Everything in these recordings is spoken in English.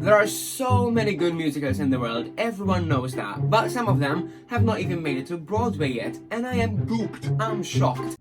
There are so many good musicals in the world, everyone knows that, but some of them have not even made it to Broadway yet, and I am gooped, I'm shocked.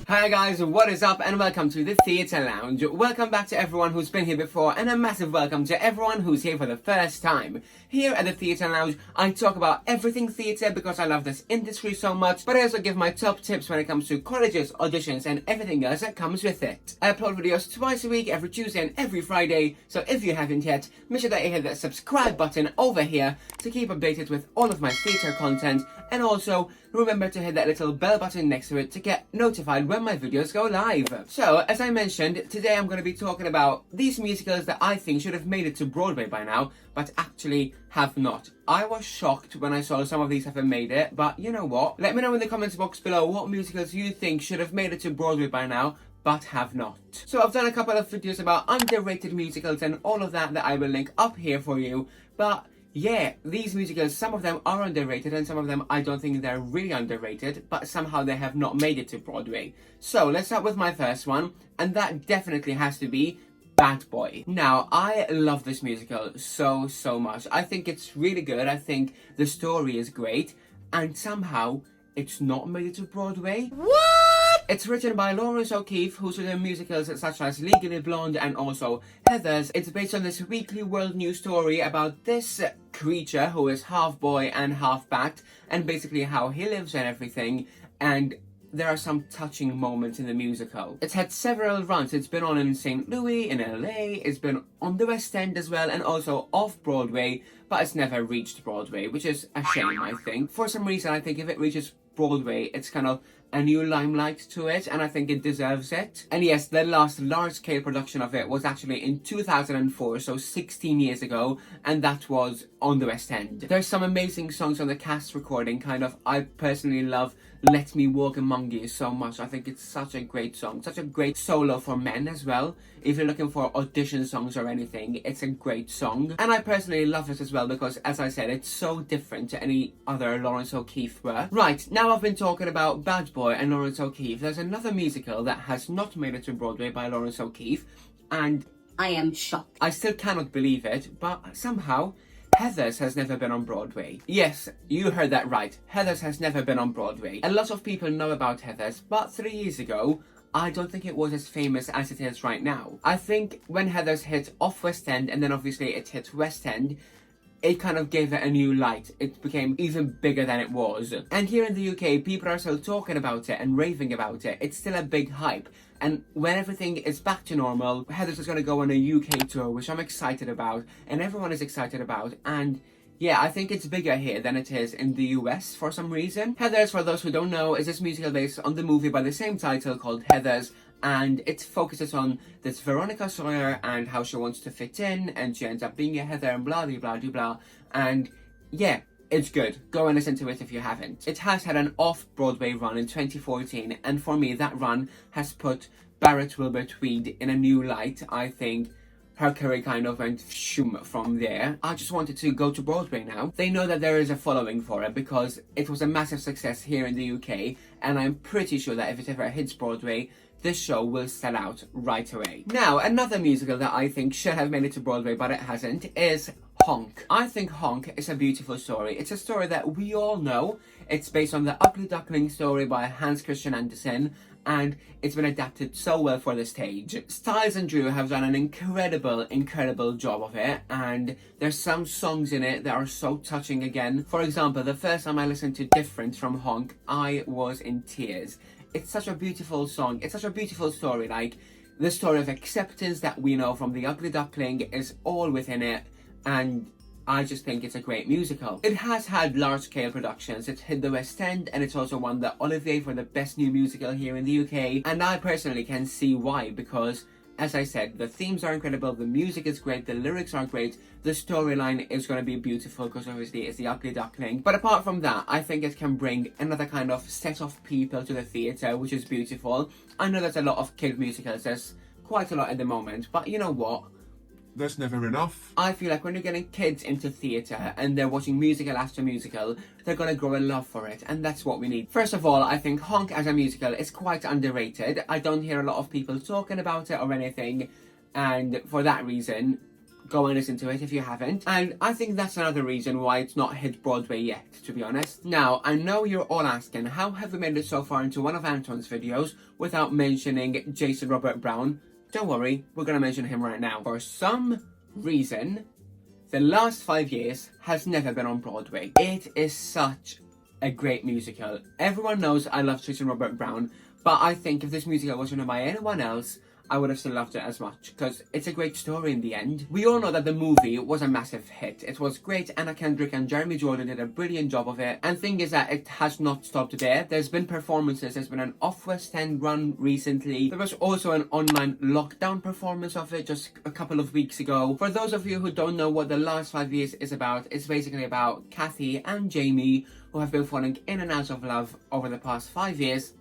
Hi guys, what is up and welcome to the Theatre Lounge. Welcome back to everyone who's been here before and a massive welcome to everyone who's here for the first time. Here at the Theatre Lounge, I talk about everything theatre because I love this industry so much, but I also give my top tips when it comes to colleges, auditions and everything else that comes with it. I upload videos twice a week, every Tuesday and every Friday, so if you haven't yet, make sure that you hit that subscribe button over here to keep updated with all of my theatre content, and also remember to hit that little bell button next to it to get notified when my videos go live. So, as I mentioned, today I'm going to be talking about these musicals that I think should have made it to Broadway by now, but actually have not. I was shocked when I saw some of these haven't made it, but you know what? Let me know in the comments box below what musicals you think should have made it to Broadway by now, but have not. So I've done a couple of videos about underrated musicals and all of that I will link up here for you, but yeah, these musicals, some of them are underrated and some of them I don't think they're really underrated, but somehow they have not made it to Broadway. So let's start with my first one, and that definitely has to be Bad Boy. Now, I love this musical so much. I think it's really good, I think the story is great, and somehow it's not made it to Broadway. What? It's written by Lawrence O'Keefe, who's written musicals such as Legally Blonde and also Heathers. It's based on this weekly world news story about this creature who is half boy and half bat, and basically how he lives and everything, and there are some touching moments in the musical. It's had several runs. It's been on in St. Louis, in LA, it's been on the West End as well, and also off-Broadway, but it's never reached Broadway, which is a shame, I think. For some reason, I think if it reaches Broadway, it's kind of a new limelight to it, and I think it deserves it. And yes, the last large-scale production of it was actually in 2004, so 16 years ago, and that was on the West End. There's some amazing songs on the cast recording, I personally love Let Me Walk Among You so much. I think it's such a great song, such a great solo for men as well. If you're looking for audition songs or anything, it's a great song. And I personally love it as well because, as I said, it's so different to any other Lawrence O'Keefe work. Right, now I've been talking about Bad Boy and Lawrence O'Keefe. There's another musical that has not made it to Broadway by Lawrence O'Keefe, and I am shocked. I still cannot believe it, but somehow Heathers has never been on Broadway. Yes, you heard that right. Heathers has never been on Broadway. A lot of people know about Heathers, but 3 years ago, I don't think it was as famous as it is right now. I think when Heathers hit off West End, and then obviously it hit West End, it kind of gave it a new light. It became even bigger than it was. And here in the UK, people are still talking about it and raving about it. It's still a big hype. And when everything is back to normal, Heathers is going to go on a UK tour, which I'm excited about, and everyone is excited about, and yeah, I think it's bigger here than it is in the US for some reason. Heathers, for those who don't know, is this musical based on the movie by the same title called Heathers, and it focuses on this Veronica Sawyer and how she wants to fit in, and she ends up being a Heather and blah blah blah blah, and yeah, it's good. Go and listen to it if you haven't. It has had an off-Broadway run in 2014, and for me that run has put Barrett Wilbur-Tweed in a new light. I think her career kind of went shoom from there. I just wanted to go to Broadway now. They know that there is a following for it because it was a massive success here in the UK, and I'm pretty sure that if it ever hits Broadway, this show will sell out right away. Now, another musical that I think should have made it to Broadway but it hasn't is Honk. I think Honk is a beautiful story. It's a story that we all know. It's based on the Ugly Duckling story by Hans Christian Andersen, and it's been adapted so well for the stage. Styles and Drew have done an incredible job of it, and there's some songs in it that are so touching again. For example, the first time I listened to Different from Honk, I was in tears. It's such a beautiful song. It's such a beautiful story. Like, the story of acceptance that we know from The Ugly Duckling is all within it, and I just think it's a great musical. It has had large-scale productions. It's hit the West End, and it's also won the Olivier for the best new musical here in the UK, and I personally can see why, because as I said, the themes are incredible, the music is great, the lyrics are great, the storyline is going to be beautiful because obviously it's The Ugly Duckling. But apart from that, I think it can bring another kind of set of people to the theatre, which is beautiful. I know there's a lot of kid musicals, there's quite a lot at the moment, but you know what? There's never enough. I feel like when you're getting kids into theatre and they're watching musical after musical, they're going to grow a love for it, and that's what we need. First of all, I think Honk as a musical is quite underrated. I don't hear a lot of people talking about it or anything, And for that reason, go and listen to it if you haven't. And I think that's another reason why it's not hit Broadway yet, to be honest. Now, I know you're all asking, how have we made it so far into one of Anton's videos without mentioning Jason Robert Brown? Don't worry, we're gonna mention him right now. For some reason, the last 5 years has never been on Broadway. It is such a great musical. Everyone knows I love Jason Robert Brown, but I think if this musical was written by anyone else, I would have still loved it as much, because it's a great story in the end. We all know that the movie was a massive hit. It was great. Anna Kendrick and Jeremy Jordan did a brilliant job of it. And thing is that it has not stopped there. There's been performances. There's been an off-West End run recently. There was also an online lockdown performance of it just a couple of weeks ago. For those of you who don't know what the last 5 years is about, it's basically about Kathy and Jamie, who have been falling in and out of love over the past 5 years.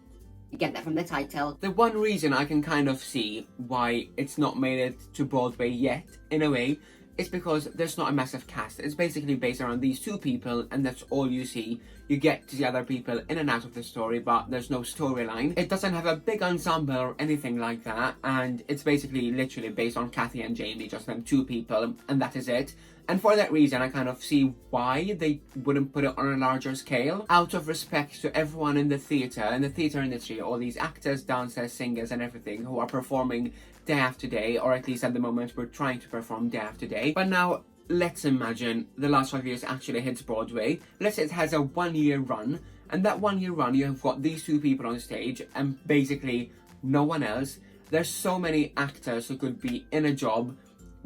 You get that from the title. The one reason I can kind of see why it's not made it to Broadway yet, in a way, is because there's not a massive cast. It's basically based around these two people, and that's all you see. You get to see other people in and out of the story, but there's no storyline. It doesn't have a big ensemble or anything like that, and it's basically literally based on Kathy and Jamie, just them two people, and that is it. And for that reason, I kind of see why they wouldn't put it on a larger scale. Out of respect to everyone in the theatre industry, all these actors, dancers, singers and everything who are performing day after day, or at least at the moment we're trying to perform day after day. But now, let's imagine the last 5 years actually hits Broadway. Let's say it has a 1 year run, and that 1 year run you have got these two people on stage and basically no one else. There's so many actors who could be in a job,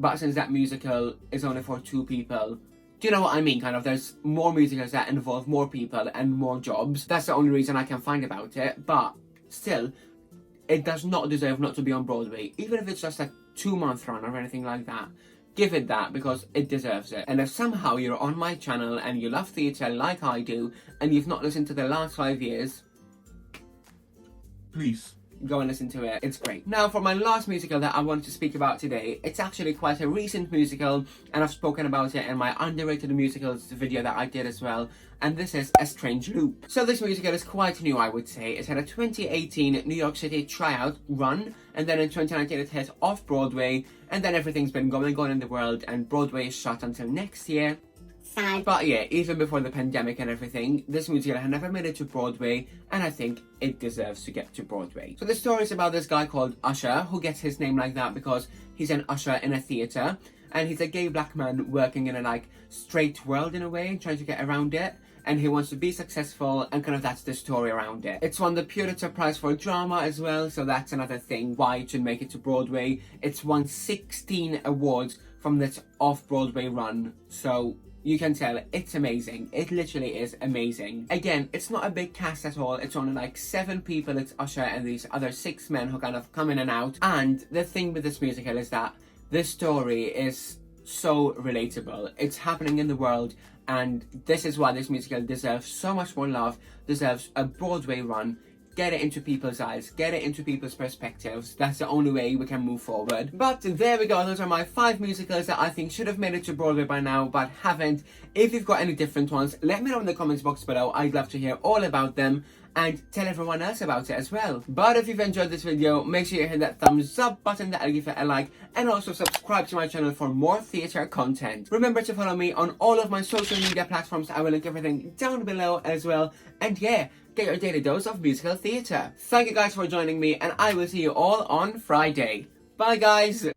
but since that musical is only for two people, do you know what I mean? Kind of, there's more musicals that involve more people and more jobs. That's the only reason I can find about it, but still, it does not deserve not to be on Broadway, even if it's just a 2-month run or anything like that. Give it that, because it deserves it. And if somehow you're on my channel and you love theatre like I do, and you've not listened to the last 5 years, Please. go and listen to it. It's great. Now, for my last musical that I wanted to speak about today, it's actually quite a recent musical, and I've spoken about it in my underrated musicals video that I did as well, and this is A Strange Loop. So this musical is quite new, I would say. It had a 2018 New York City tryout run, and then in 2019 it hit off-Broadway, and then everything's been going on in the world, and Broadway is shut until next year. Sad. But yeah, even before the pandemic and everything, this musical had never made it to Broadway, and I think it deserves to get to Broadway. So the story is about this guy called Usher, who gets his name like that because he's an usher in a theatre, and he's a gay black man working in a straight world in a way, trying to get around it, and he wants to be successful, and kind of that's the story around it. It's won the Pulitzer Prize for Drama as well, so that's another thing why it should make it to Broadway. It's won 16 awards from this off-Broadway run, so you can tell it's amazing. It literally is amazing. Again, it's not a big cast at all. It's only 7 people. It's Usher and these other 6 men who kind of come in and out. And the thing with this musical is that this story is so relatable. It's happening in the world, and this is why this musical deserves so much more love, deserves a Broadway run. Get it into people's eyes, get it into people's perspectives. That's the only way we can move forward. But there we go, those are my 5 musicals that I think should have made it to Broadway by now, but haven't. If you've got any different ones, let me know in the comments box below. I'd love to hear all about them, and tell everyone else about it as well. But if you've enjoyed this video, make sure you hit that thumbs up button, that'll give it a like, and also subscribe to my channel for more theatre content. Remember to follow me on all of my social media platforms. I will link everything down below as well. And yeah, get your daily dose of musical theatre. Thank you guys for joining me, and I will see you all on Friday. Bye guys!